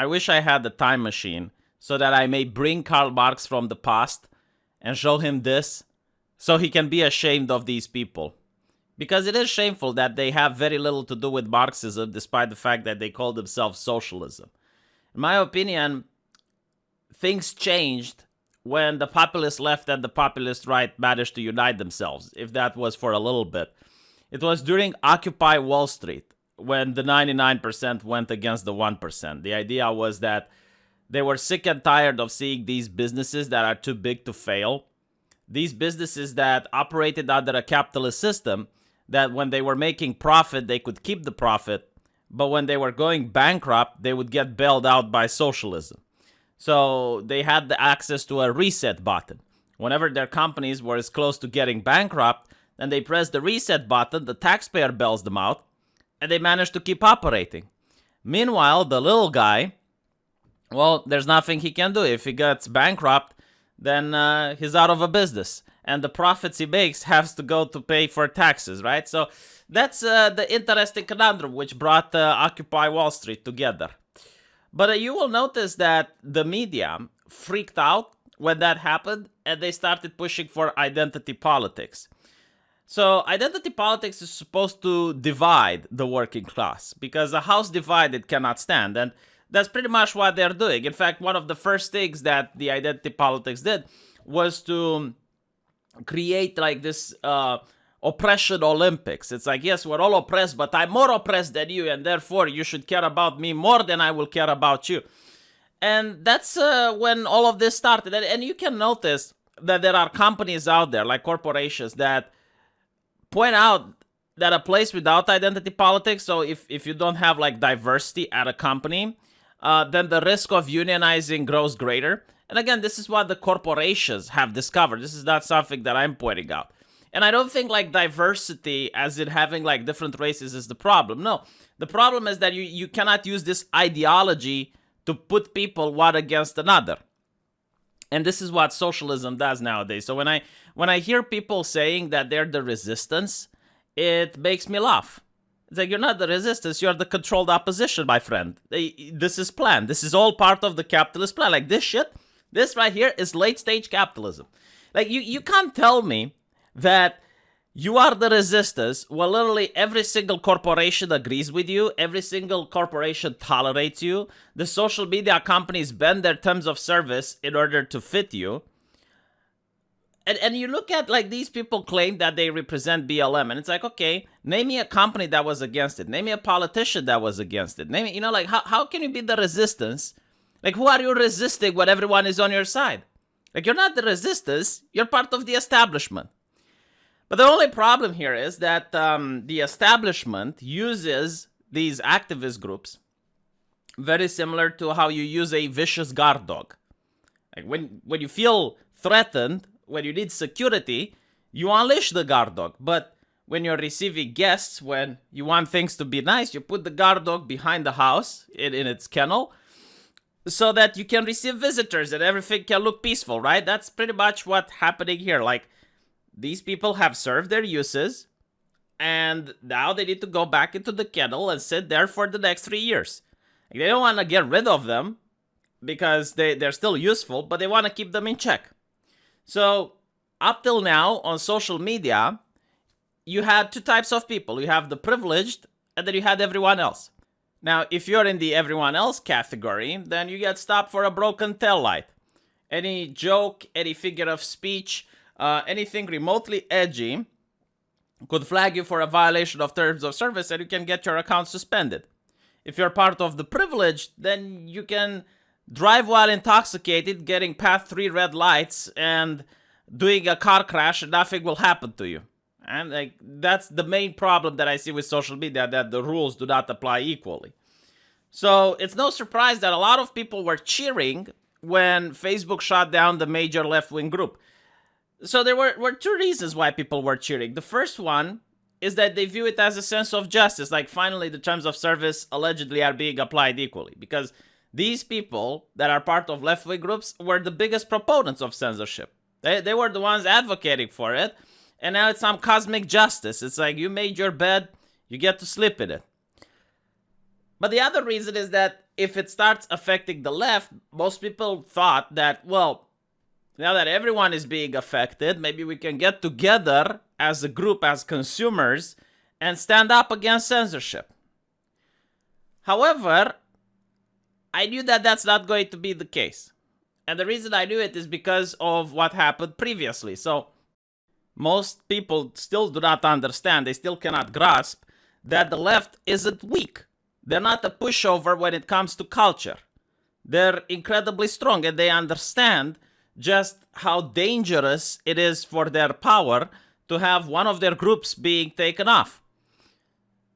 I wish I had the time machine so that I may bring Karl Marx from the past and show him this so he can be ashamed of these people. Because it is shameful that they have very little to do with Marxism despite the fact that they call themselves socialism. In my opinion, things changed when the populist left and the populist right managed to unite themselves, if that was for a little bit. It was during Occupy Wall Street when the 99% went against the 1%. The idea was that they were sick and tired of seeing these businesses that are too big to fail. These businesses that operated under a capitalist system, that when they were making profit, they could keep the profit, but when they were going bankrupt, they would get bailed out by socialism. So they had the access to a reset button. Whenever their companies were as close to getting bankrupt, then they press the reset button, the taxpayer bails them out, and they managed to keep operating. Meanwhile, the little guy, well, there's nothing he can do. If he gets bankrupt, then he's out of a business. And the profits he makes has to go to pay for taxes, right? So that's the interesting conundrum which brought Occupy Wall Street together. But you will notice that the media freaked out when that happened, and they started pushing for identity politics. So identity politics is supposed to divide the working class, because a house divided cannot stand, and that's pretty much what they're doing. In fact, one of the first things that the identity politics did was to create like this oppression Olympics. It's like, yes, we're all oppressed, but I'm more oppressed than you, and therefore you should care about me more than I will care about you. And that's when all of this started. And you can notice that there are companies out there, like corporations, that point out that a place without identity politics, so if you don't have like diversity at a company, then the risk of unionizing grows greater. And again, this is what the corporations have discovered. This is not something that I'm pointing out. And I don't think like diversity, as in having like different races, is the problem. No, the problem is that you cannot use this ideology to put people one against another. And this is what socialism does nowadays. So when I hear people saying that they're the resistance, it makes me laugh. It's like, you're not the resistance, you're the controlled opposition, my friend. This is planned. This is all part of the capitalist plan. Like this shit, this right here is late stage capitalism. Like you can't tell me that you are the resistance. Well, literally every single corporation agrees with you. Every single corporation tolerates you. The social media companies bend their terms of service in order to fit you. And you look at like these people claim that they represent BLM, and it's like, okay, name me a company that was against it. Name me a politician that was against it. Name me, like how can you be the resistance? Like, who are you resisting when everyone is on your side? Like, you're not the resistance, you're part of the establishment. But the only problem here is that the establishment uses these activist groups very similar to how you use a vicious guard dog. Like when you feel threatened, when you need security, you unleash the guard dog. But when you're receiving guests, when you want things to be nice, you put the guard dog behind the house in its kennel so that you can receive visitors and everything can look peaceful, right? That's pretty much what's happening here. Like, these people have served their uses, and now they need to go back into the kennel and sit there for the next 3 years. Like, they don't want to get rid of them because they're still useful, but they want to keep them in check. So, up till now, on social media, you had two types of people. You have the privileged, and then you had everyone else. Now, if you're in the everyone else category, then you get stopped for a broken taillight. Any joke, any figure of speech, anything remotely edgy could flag you for a violation of terms of service, and you can get your account suspended. If you're part of the privileged, then you can drive while intoxicated, getting past 3 red lights and doing a car crash, and nothing will happen to you. And like, that's the main problem that I see with social media, that the rules do not apply equally. So it's no surprise that a lot of people were cheering when Facebook shut down the major left-wing group. So there were two reasons why people were cheering. The first one is that they view it as a sense of justice. Like, finally, the terms of service allegedly are being applied equally. Because these people that are part of left-wing groups were the biggest proponents of censorship. They were the ones advocating for it. And now it's some cosmic justice. It's like, you made your bed, you get to sleep in it. But the other reason is that if it starts affecting the left, most people thought that, well, now that everyone is being affected, maybe we can get together as a group, as consumers, and stand up against censorship. However, I knew that that's not going to be the case. And the reason I knew it is because of what happened previously. So most people still do not understand, they still cannot grasp that the left isn't weak. They're not a pushover when it comes to culture. They're incredibly strong, and they understand just how dangerous it is for their power to have one of their groups being taken off.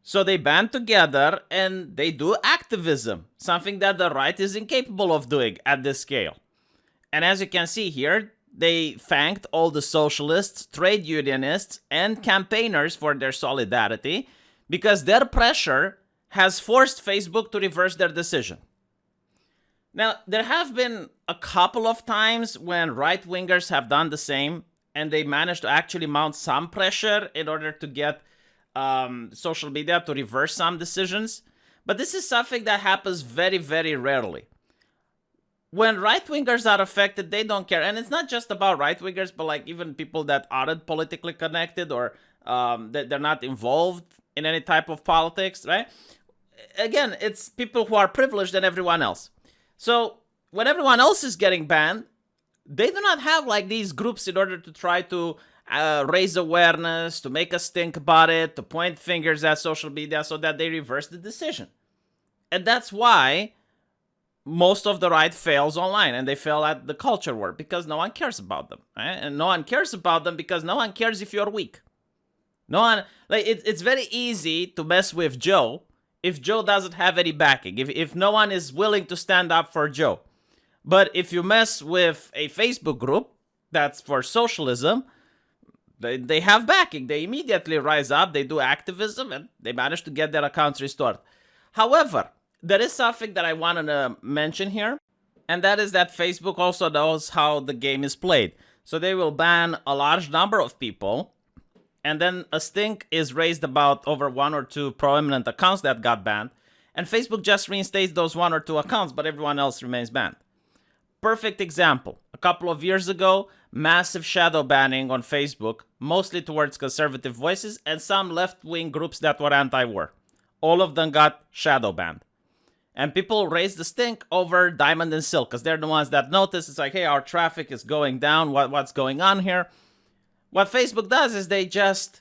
So they band together and they do activism, something that the right is incapable of doing at this scale. And as you can see here, they thanked all the socialists, trade unionists, and campaigners for their solidarity because their pressure has forced Facebook to reverse their decision. Now, there have been a couple of times when right-wingers have done the same, and they managed to actually mount some pressure in order to get social media to reverse some decisions. But this is something that happens very, very rarely. When right-wingers are affected, they don't care. And it's not just about right-wingers, but like even people that aren't politically connected or that they're not involved in any type of politics, right? Again, it's people who are privileged than everyone else. So when everyone else is getting banned, they do not have like these groups in order to try to raise awareness, to make us think about it, to point fingers at social media so that they reverse the decision. And that's why most of the right fails online, and they fail at the culture war because no one cares about them, right? And no one cares about them because no one cares if you're weak. No one, like it's very easy to mess with Joe if Joe doesn't have any backing, if no one is willing to stand up for Joe. But if you mess with a Facebook group that's for socialism, they have backing. They immediately rise up, they do activism, and they manage to get their accounts restored. However, there is something that I want to mention here, and that is that Facebook also knows how the game is played. So they will ban a large number of people, and then a stink is raised about over one or two prominent accounts that got banned, and Facebook just reinstates those one or two accounts, but everyone else remains banned. Perfect example. A couple of years ago, massive shadow banning on Facebook, mostly towards conservative voices and some left-wing groups that were anti-war. All of them got shadow banned. And people raised the stink over Diamond and Silk because they're the ones that notice. It's like, hey, our traffic is going down. What's going on here? What Facebook does is they just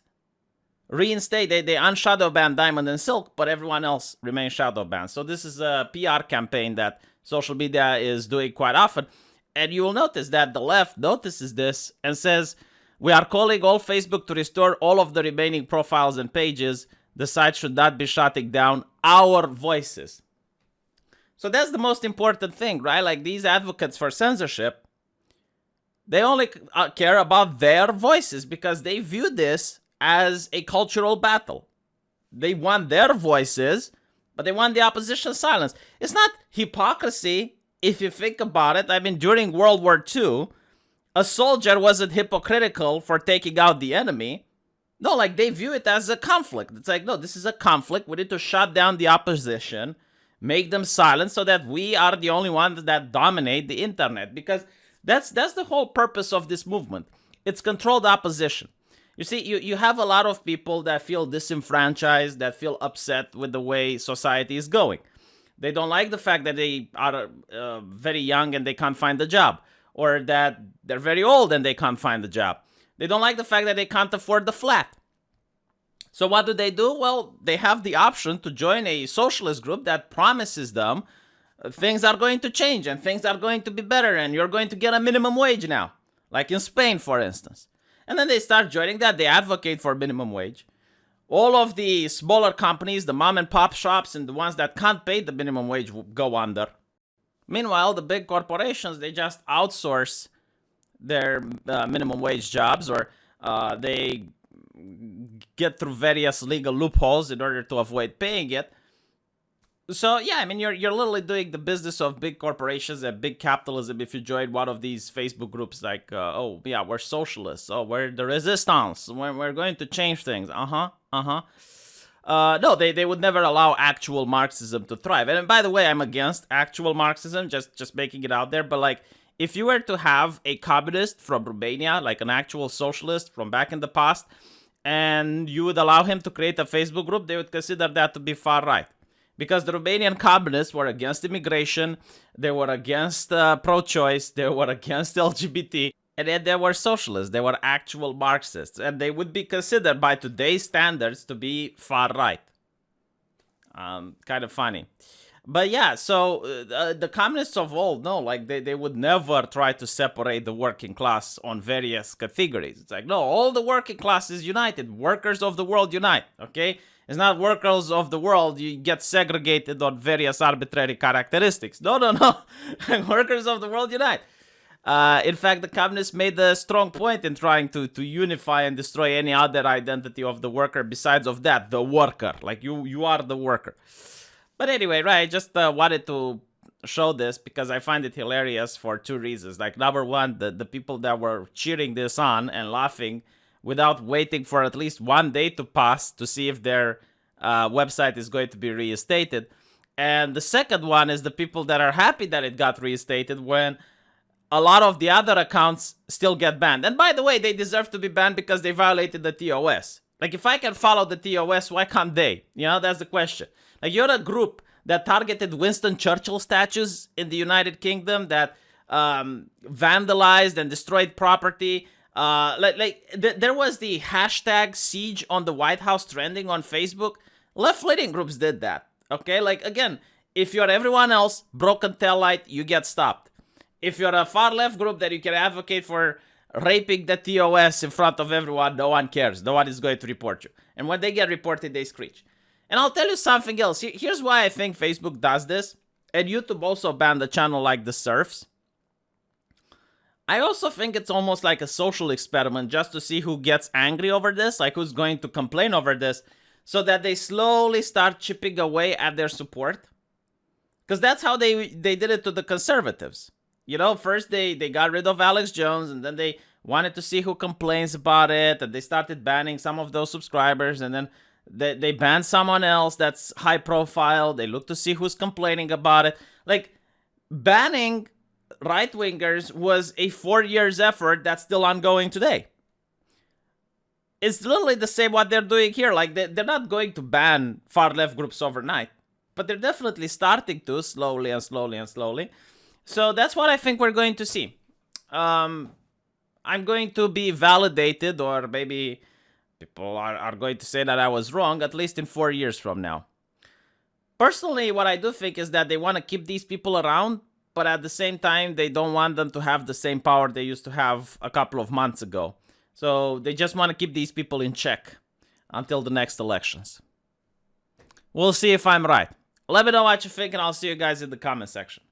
reinstate, they unshadow ban Diamond and Silk, but everyone else remains shadow banned. So this is a PR campaign that social media is doing quite often. And you will notice that the left notices this and says, we are calling all Facebook to restore all of the remaining profiles and pages. The site should not be shutting down our voices. So that's the most important thing, right? Like these advocates for censorship, they only care about their voices because they view this as a cultural battle. They want their voices, but they want the opposition silenced. It's not hypocrisy if you think about it. I mean, during World War II, a soldier wasn't hypocritical for taking out the enemy. No, like they view it as a conflict. It's like, no, this is a conflict. We need to shut down the opposition, make them silent so that we are the only ones that dominate the internet. Because that's the whole purpose of this movement. It's controlled opposition. You see, you have a lot of people that feel disenfranchised, that feel upset with the way society is going. They don't like the fact that they are very young and they can't find a job, or that they're very old and they can't find a job. They don't like the fact that they can't afford the flat. So what do? Well, they have the option to join a socialist group that promises them things are going to change and things are going to be better and you're going to get a minimum wage now, like in Spain, for instance. And then they start joining that. They advocate for minimum wage. All of the smaller companies, the mom and pop shops and the ones that can't pay the minimum wage go under. Meanwhile, the big corporations, they just outsource their minimum wage jobs, or they get through various legal loopholes in order to avoid paying it. So yeah, I mean, you're literally doing the business of big corporations and big capitalism if you join one of these Facebook groups like, oh yeah, we're socialists. Oh, we're the resistance. We're going to change things. No, they would never allow actual Marxism to thrive. And by the way, I'm against actual Marxism, just making it out there. But like, if you were to have a communist from Romania, like an actual socialist from back in the past, and you would allow him to create a Facebook group, they would consider that to be far right. Because the Romanian communists were against immigration, they were against pro-choice, they were against LGBT, and yet they were socialists, they were actual Marxists, and they would be considered by today's standards to be far right. Kind of funny. But yeah, so the communists of old, no, like they would never try to separate the working class on various categories. It's like, no, all the working class is united. Workers of the world unite, okay? It's not workers of the world, you get segregated on various arbitrary characteristics. No. Workers of the world unite. In fact, the communists made a strong point in trying to unify and destroy any other identity of the worker besides of that, the worker. Like, you are the worker. But anyway, right, just wanted to show this because I find it hilarious for two reasons. Like, number one, the people that were cheering this on and laughing without waiting for at least one day to pass to see if their website is going to be reinstated. And the second one is the people that are happy that it got reinstated when a lot of the other accounts still get banned. And by the way, they deserve to be banned because they violated the TOS. Like, if I can follow the TOS, why can't they? You know, that's the question. Like, you're a group that targeted Winston Churchill statues in the United Kingdom, that vandalized and destroyed property. There was the hashtag siege on the White House trending on Facebook. Left-leaning groups did that, okay? Like, again, if you're everyone else, broken taillight, you get stopped. If you're a far-left group that you can advocate for raping the TOS in front of everyone, no one cares. No one is going to report you. And when they get reported, they screech. And I'll tell you something else. Here's why I think Facebook does this. And YouTube also banned a channel like The Surfs. I also think it's almost like a social experiment just to see who gets angry over this, like who's going to complain over this, so that they slowly start chipping away at their support. Because that's how they did it to the conservatives. You know, first they got rid of Alex Jones, and then they wanted to see who complains about it, and they started banning some of those subscribers, and then they banned someone else that's high profile. They look to see who's complaining about it. Like, banning right-wingers was a 4 years effort that's still ongoing today. It's literally the same what they're doing here. Like, they're not going to ban far-left groups overnight, but they're definitely starting to slowly and slowly and slowly. So that's what I think we're going to see. I'm going to be validated, or maybe people are going to say that I was wrong, at least in 4 years from now. Personally, what I do think is that they want to keep these people around, but at the same time, they don't want them to have the same power they used to have a couple of months ago. So they just want to keep these people in check until the next elections. We'll see if I'm right. Let me know what you think, and I'll see you guys in the comment section.